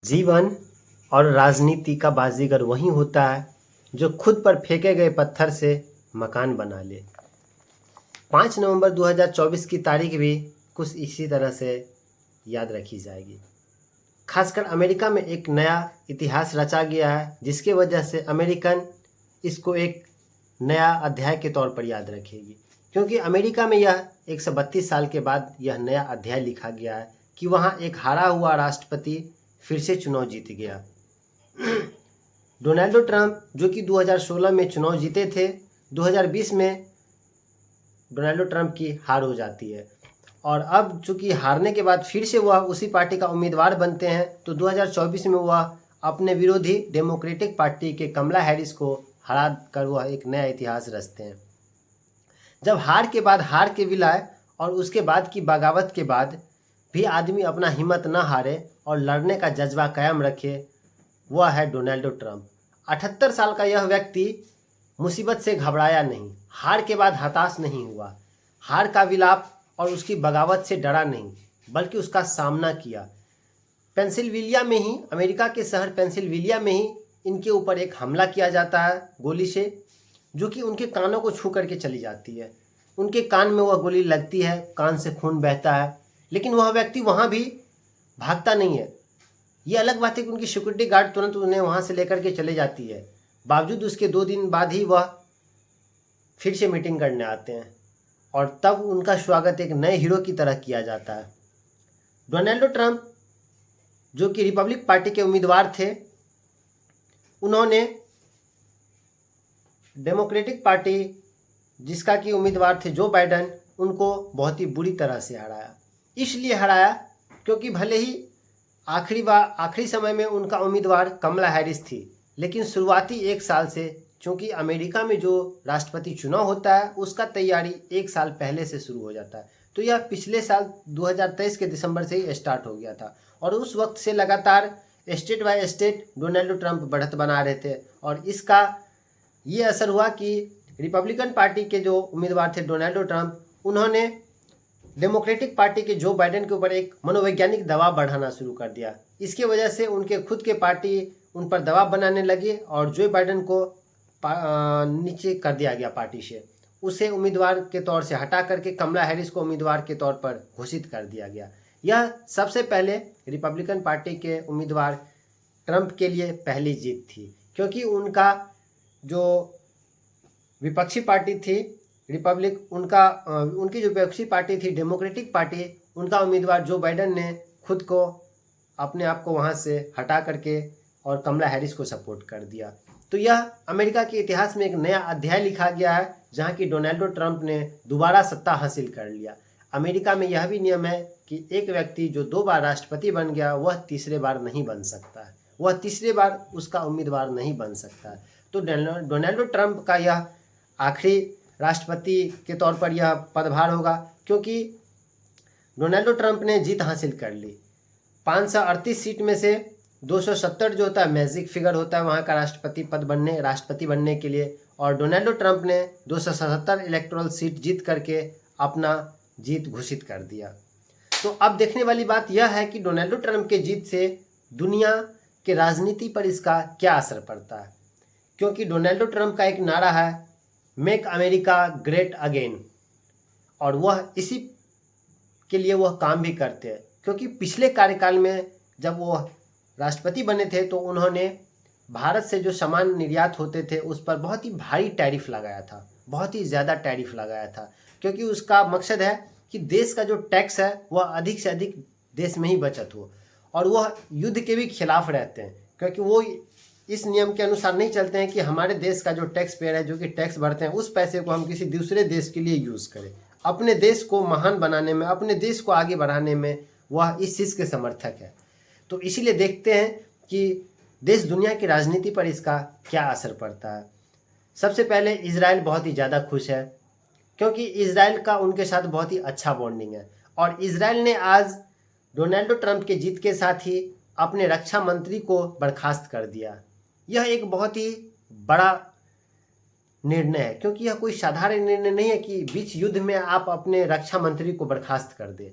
जीवन और राजनीति का बाजीगर वही होता है जो खुद पर फेंके गए पत्थर से मकान बना ले। 5 नवंबर 2024 की तारीख भी कुछ इसी तरह से याद रखी जाएगी। खासकर अमेरिका में एक नया इतिहास रचा गया है, जिसके वजह से अमेरिकन इसको एक नया अध्याय के तौर पर याद रखेगी, क्योंकि अमेरिका में यह 132 साल के बाद यह नया अध्याय लिखा गया है कि वहाँ एक हारा हुआ राष्ट्रपति फिर से चुनाव जीत गया। डोनाल्ड ट्रंप जो कि 2016 में चुनाव जीते थे, 2020 में डोनाल्ड ट्रंप की हार हो जाती है और अब चूंकि हारने के बाद फिर से वह उसी पार्टी का उम्मीदवार बनते हैं, तो 2024 में वह अपने विरोधी डेमोक्रेटिक पार्टी के कमला हैरिस को हरा कर वह एक नया इतिहास रचते हैं। जब हार के बाद हार के विलय और उसके बाद की बगावत के बाद भी आदमी अपना हिम्मत न हारे और लड़ने का जज्बा कायम रखे, वह है डोनाल्ड ट्रंप। 78 साल का यह व्यक्ति मुसीबत से घबराया नहीं, हार के बाद हताश नहीं हुआ, हार का विलाप और उसकी बगावत से डरा नहीं, बल्कि उसका सामना किया। पेंसिल्वेनिया में ही, अमेरिका के शहर पेंसिल्वेनिया में ही इनके ऊपर एक हमला किया जाता है गोली से, जो कि उनके कानों को छू करके चली जाती है। उनके कान में वह गोली लगती है, कान से खून बहता है, लेकिन वह व्यक्ति वहाँ भी भागता नहीं है। ये अलग बात है कि उनकी सिक्योरिटी गार्ड तुरंत उन्हें वहाँ से लेकर के चले जाती है, बावजूद उसके 2 दिन बाद ही वह फिर से मीटिंग करने आते हैं और तब उनका स्वागत एक नए हीरो की तरह किया जाता है। डोनाल्ड ट्रंप जो कि रिपब्लिक पार्टी के उम्मीदवार थे, उन्होंने डेमोक्रेटिक पार्टी जिसका कि उम्मीदवार थे जो बाइडेन, उनको बहुत ही बुरी तरह से हराया। इसलिए हराया क्योंकि भले ही आखिरी समय में उनका उम्मीदवार कमला हैरिस थी, लेकिन शुरुआती 1 साल से, चूँकि अमेरिका में जो राष्ट्रपति चुनाव होता है उसका तैयारी 1 साल पहले से शुरू हो जाता है, तो यह पिछले साल 2023 के दिसंबर से ही स्टार्ट हो गया था और उस वक्त से लगातार state by state Donald Trump बढ़त बना रहे थे और इसका ये असर हुआ कि रिपब्लिकन पार्टी के जो उम्मीदवार थे डोनाल्ड ट्रंप, उन्होंने डेमोक्रेटिक पार्टी के जो बाइडेन के ऊपर एक मनोवैज्ञानिक दबाव बढ़ाना शुरू कर दिया। इसके वजह से उनके खुद के पार्टी उन पर दबाव बनाने लगी और जो बाइडेन को नीचे कर दिया गया पार्टी से, उसे उम्मीदवार के तौर से हटा करके कमला हैरिस को उम्मीदवार के तौर पर घोषित कर दिया गया। यह सबसे पहले रिपब्लिकन पार्टी के उम्मीदवार ट्रंप के लिए पहली जीत थी, क्योंकि उनका जो विपक्षी पार्टी थी उनकी जो विपक्षी पार्टी थी डेमोक्रेटिक पार्टी, उनका उम्मीदवार जो बाइडेन ने खुद को अपने आप को वहां से हटा करके और कमला हैरिस को सपोर्ट कर दिया। तो यह अमेरिका के इतिहास में एक नया अध्याय लिखा गया है, जहां की डोनाल्ड ट्रंप ने दोबारा सत्ता हासिल कर लिया। अमेरिका में यह भी नियम है कि एक व्यक्ति जो 2 बार राष्ट्रपति बन गया, वह तीसरे बार नहीं बन सकता है, वह तीसरे बार उसका उम्मीदवार नहीं बन सकता है। तो डोनाल्ड ट्रंप का यह आखिरी राष्ट्रपति के तौर पर यह पदभार होगा, क्योंकि डोनाल्ड ट्रंप ने जीत हासिल कर ली। 538 सीट में से 270 जो होता है मैजिक फिगर होता है वहाँ का राष्ट्रपति बनने के लिए, और डोनाल्ड ट्रंप ने 277 इलेक्टोरल सीट जीत करके अपना जीत घोषित कर दिया। तो अब देखने वाली बात यह है कि डोनाल्ड ट्रंप के जीत से दुनिया के राजनीति पर इसका क्या असर पड़ता है, क्योंकि डोनाल्ड ट्रंप का एक नारा है मेक अमेरिका ग्रेट अगेन, और वह इसी के लिए वह काम भी करते हैं, क्योंकि पिछले कार्यकाल में जब वो राष्ट्रपति बने थे तो उन्होंने भारत से जो सामान निर्यात होते थे उस पर बहुत ही भारी टैरिफ लगाया था, बहुत ही ज़्यादा टैरिफ लगाया था, क्योंकि उसका मकसद है कि देश का जो टैक्स है वह अधिक से अधिक देश में ही बचत हो, और वह युद्ध के भी खिलाफ रहते हैं, क्योंकि वो इस नियम के अनुसार नहीं चलते हैं कि हमारे देश का जो टैक्स पेयर है, जो कि टैक्स भरते हैं, उस पैसे को हम किसी दूसरे देश के लिए यूज़ करें। अपने देश को महान बनाने में, अपने देश को आगे बढ़ाने में वह इस चीज़ के समर्थक है। तो इसीलिए देखते हैं कि देश दुनिया की राजनीति पर इसका क्या असर पड़ता है। सबसे पहले इजराइल बहुत ही ज़्यादा खुश है, क्योंकि इजराइल का उनके साथ बहुत ही अच्छा बॉन्डिंग है, और इजराइल ने आज डोनाल्ड ट्रंप के जीत के साथ ही अपने रक्षा मंत्री को बर्खास्त कर दिया। यह एक बहुत ही बड़ा निर्णय है, क्योंकि यह कोई साधारण निर्णय नहीं है कि बीच युद्ध में आप अपने रक्षा मंत्री को बर्खास्त कर दें।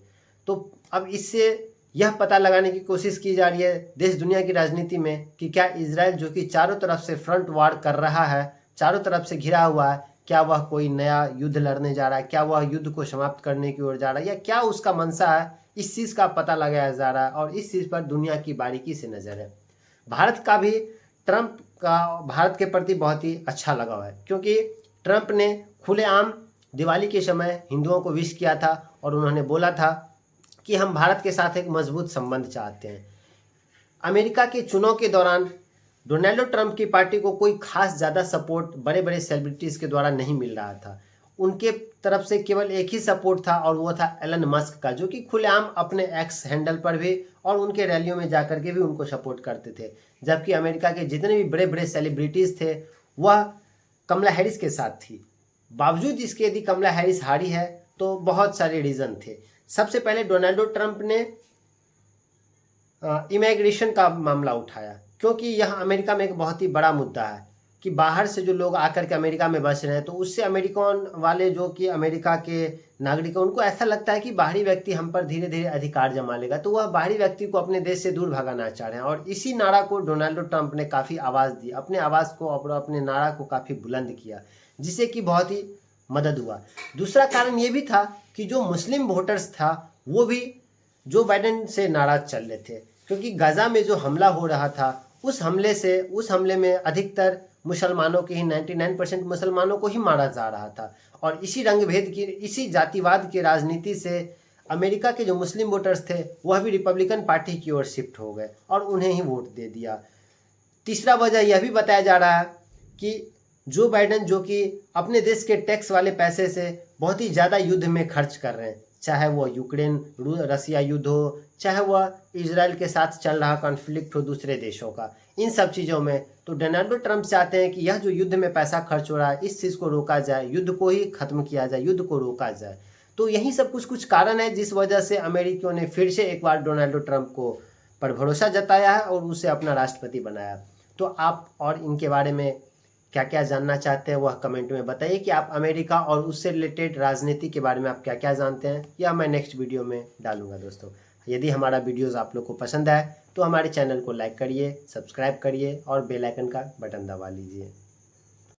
तो अब इससे यह पता लगाने की कोशिश की जा रही है देश दुनिया की राजनीति में कि क्या इजराइल जो कि चारों तरफ से फ्रंट वार कर रहा है, चारों तरफ से घिरा हुआ है, क्या वह कोई नया युद्ध लड़ने जा रहा है, क्या वह युद्ध को समाप्त करने की ओर जा रहा है, या क्या उसका मंशा है, इस चीज़ का पता लगाया जा रहा है। और इस चीज़ पर दुनिया की बारीकी से नज़र है। भारत का भी ट्रंप का भारत के प्रति बहुत ही अच्छा लगाव है, क्योंकि ट्रंप ने खुलेआम दिवाली के समय हिंदुओं को विश किया था और उन्होंने बोला था कि हम भारत के साथ एक मजबूत संबंध चाहते हैं। अमेरिका के चुनाव के दौरान डोनाल्ड ट्रंप की पार्टी को कोई खास ज़्यादा सपोर्ट बड़े बड़े सेलिब्रिटीज़ के द्वारा नहीं मिल रहा था। उनके तरफ से केवल एक ही सपोर्ट था और वो था एलन मस्क का, जो कि खुलेआम अपने एक्स हैंडल पर भी और उनके रैलियों में जाकर के भी उनको सपोर्ट करते थे। जबकि अमेरिका के जितने भी बड़े बड़े सेलिब्रिटीज़ थे वह कमला हैरिस के साथ थी। बावजूद इसके यदि कमला हैरिस हारी है तो बहुत सारे रीज़न थे। सबसे पहले डोनाल्ड ट्रंप ने इमिग्रेशन का मामला उठाया, क्योंकि यह अमेरिका में एक बहुत ही बड़ा मुद्दा है कि बाहर से जो लोग आकर के अमेरिका में बस रहे हैं तो उससे अमेरिकन वाले जो कि अमेरिका के नागरिक हैं उनको ऐसा लगता है कि बाहरी व्यक्ति हम पर धीरे धीरे अधिकार जमा लेगा, तो वह बाहरी व्यक्ति को अपने देश से दूर भगाना चाह रहे हैं। और इसी नारा को डोनाल्ड ट्रंप ने काफ़ी आवाज़ दी, अपने आवाज़ को और अपने नारा को काफ़ी बुलंद किया, जिससे कि बहुत ही मदद हुआ। दूसरा कारण ये भी था कि जो मुस्लिम वोटर्स था वो भी जो बाइडेन से नाराज चल रहे थे, क्योंकि गाज़ा में जो हमला हो रहा था उस हमले में अधिकतर मुसलमानों के ही 99% मुसलमानों को ही मारा जा रहा था। और इसी रंगभेद की, इसी जातिवाद की राजनीति से अमेरिका के जो मुस्लिम वोटर्स थे वह भी रिपब्लिकन पार्टी की ओर शिफ्ट हो गए और उन्हें ही वोट दे दिया। तीसरा वजह यह भी बताया जा रहा है कि जो बाइडेन जो कि अपने देश के टैक्स वाले पैसे से बहुत ही ज़्यादा युद्ध में खर्च कर रहे हैं, चाहे वह यूक्रेन रसिया युद्ध हो, चाहे वह इजराइल के साथ चल रहा कॉन्फ्लिक्ट हो दूसरे देशों का, इन सब चीज़ों में तो डोनाल्ड ट्रंप चाहते हैं कि यह जो युद्ध में पैसा खर्च हो रहा है इस चीज़ को रोका जाए, युद्ध को ही खत्म किया जाए, युद्ध को रोका जाए। तो यही सब कुछ कारण है जिस वजह से अमेरिकियों ने फिर से एक बार डोनाल्ड ट्रंप को पर भरोसा जताया है और उसे अपना राष्ट्रपति बनाया। तो आप और इनके बारे में क्या क्या जानना चाहते हैं वह कमेंट में बताइए कि आप अमेरिका और उससे रिलेटेड राजनीति के बारे में आप क्या क्या जानते हैं, या मैं नेक्स्ट वीडियो में डालूंगा। दोस्तों, यदि हमारा वीडियोस आप लोग को पसंद आए तो हमारे चैनल को लाइक करिए, सब्सक्राइब करिए और बेल आइकन का बटन दबा लीजिए।